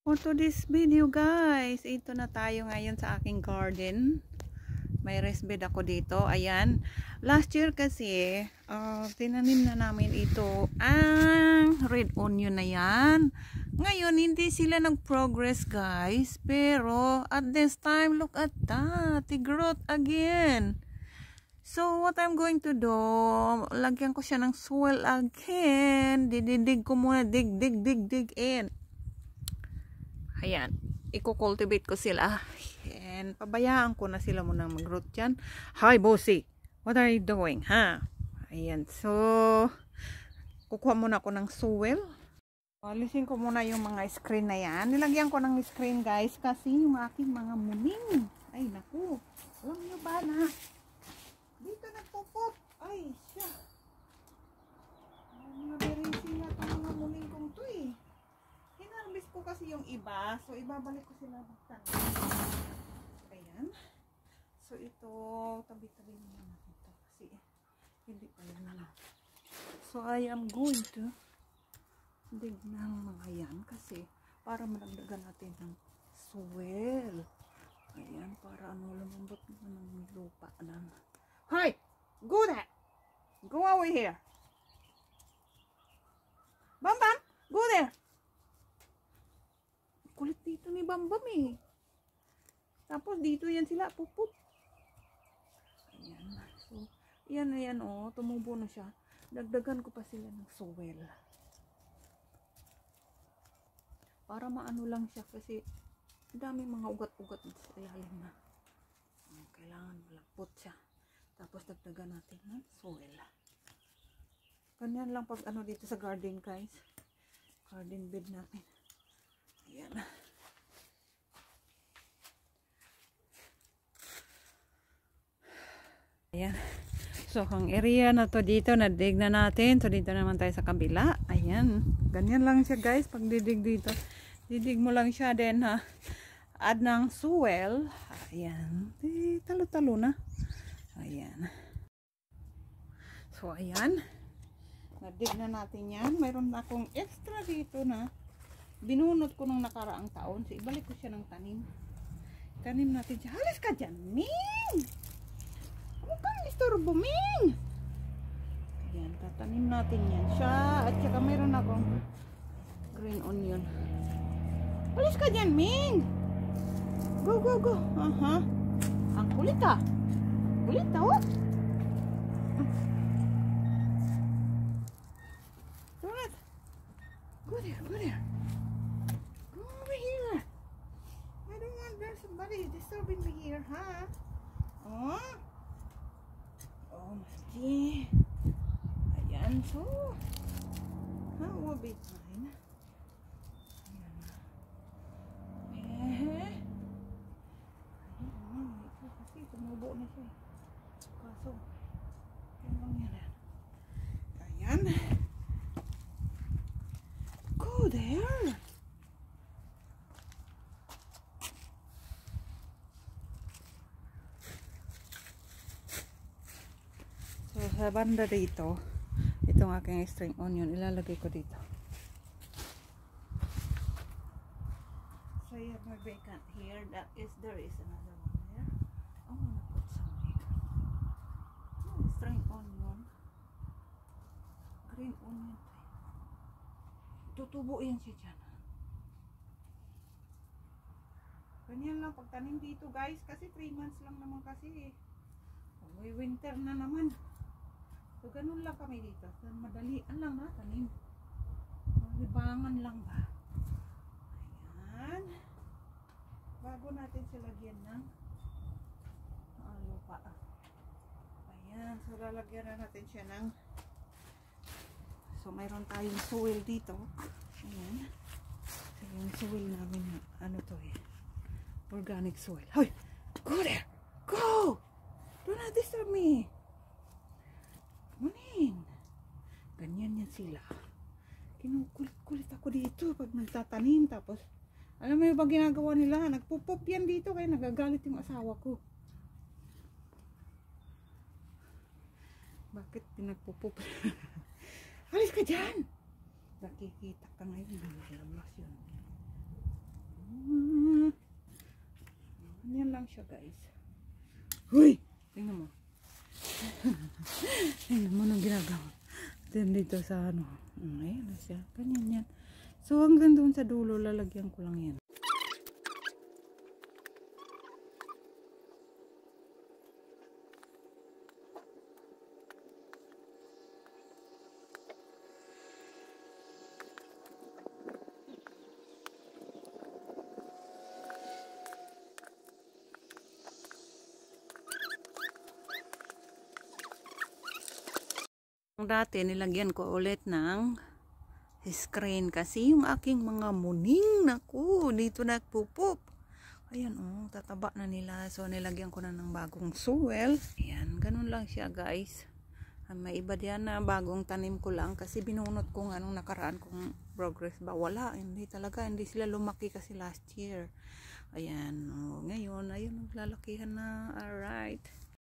For today's video guys, ito na tayo ngayon sa aking garden. May raised bed ako dito. Ayan. Last year kasi, tinanim na namin ito. Ang red onion na yan. Ngayon, hindi sila nag-progress guys. Pero, at this time, look at that. They growth again. So, what I'm going to do, lagyan ko siya ng soil again. Dididig ko muna. Dig in. Ayan, i-cultivate ko sila. And pabayaan ko na sila muna mag-root dyan. Hi, bossy! What are you doing, ha? Ayan, so, kukuha muna ko ng soil. Alisin ko muna yung mga screen na yan. Nilagyan ko ng screen, guys, kasi yung aking mga muning. Ay, naku. Alam nyo ba na? Dito nagpupop. Ay, siya. Maberisi na itong mga muning kong to, eh. Hinarvest ko kasi yung iba. So, ibabalik ko sila magtanong. Ayan. So, ito, tabi-tabi naman natin ito. Kasi, hindi pa yan na. So, I am going to dig ng mga yan. Kasi, para malagdagan natin ng soil. Ayan, para ano, lumambot naman ng lupa lang. Hi! Go there! Go over here! Bam! Go there! Kulit dito ni Bambam eh. Tapos dito yan sila pupup. Ayan. So, ayan oh, tumubo na siya. Dagdagan ko pa sila ng soil. Para maano lang siya kasi daming mga ugat-ugat sa ilalim na. Kailangan malapot siya. Tapos dagdagan natin ng soil. Ganyan lang pag ano dito sa garden guys. Garden bed natin. Ayan. Ayan. So, ang area na to dito, nadig na natin. So, dito naman tayo sa kabila. Ayan. Ganyan lang siya guys, pag didig dito. Didig mo lang siya din ha. Add ng soil. Ayan. Talo-talo na. Ayan. So, ayan. Nadig na natin yan. Mayroon na akong extra dito na binunot ko nung nakaraang taon. So, ibalik ko siya ng tanim. Tanim natin siya. Halis ka dyan, Ming! Huwag kang istorbo, Ming! Ayan, tatanim natin yan siya. At saka mayroon akong green onion. Halis ka dyan, Ming! Go, go, go! Aha. Ang kulit ah. Kulit ah, oh! Donut! Go there, go there! Somebody disturbing me here, huh? Oh, Mati. Ayan, so that will be fine. Ayan. Ito kasi tumubo na siya. Kaso, yan lang yan. Ayan. Go there. So, sa banda dito, itong aking string onion, ilalagay ko dito. So, you have my vacant here. There is another one there. I'm gonna put something. Oh, string onion. Green onion. Tutubo yan siya dyan. Ganyan lang pagtanim dito guys, kasi 3 months lang naman kasi. May winter na naman. So, ganun lang kami dito. So, madalian lang na, tanim. Libangan lang ba? Ayan. Bago natin siya lagyan ng lupa. Ayan. So, lalagyan na natin siya ng so, mayroon tayong soil dito. Ayan. So, yung soil namin, ano to eh? Organic soil. Hoy! Go there! Go! Do not disturb me! Munin. Ganyan yan sila. Kinukulit-kulit ako dito pag nagtatanim. Tapos, alam mo yung ba ginagawa nila? Nagpupop yan dito kaya nagagalit yung asawa ko. Bakit pinagpupop? Halis ka dyan! Nakikita ka ngayon. Labas yun. siya guys. Huy! Tingnan mo. Tingnan mo nang ginagawa. Dito sa ano. Ayan na siya. Ganyan yan. So hanggang doon sa dulo, lalagyan ko lang yan. Dati nilagyan ko ulit ng screen kasi yung aking mga muning, naku, dito nagpupop. Ayan, oh, tataba na nila. So nilagyan ko na ng bagong soil. Ayan, ganun lang siya guys. May iba diyan na bagong tanim ko lang kasi binunot ko nga nung nakaraan kung progress ba. Wala, hindi talaga, hindi sila lumaki kasi last year. Ayan, oh, ngayon ayun, naglalakihan na. Alright.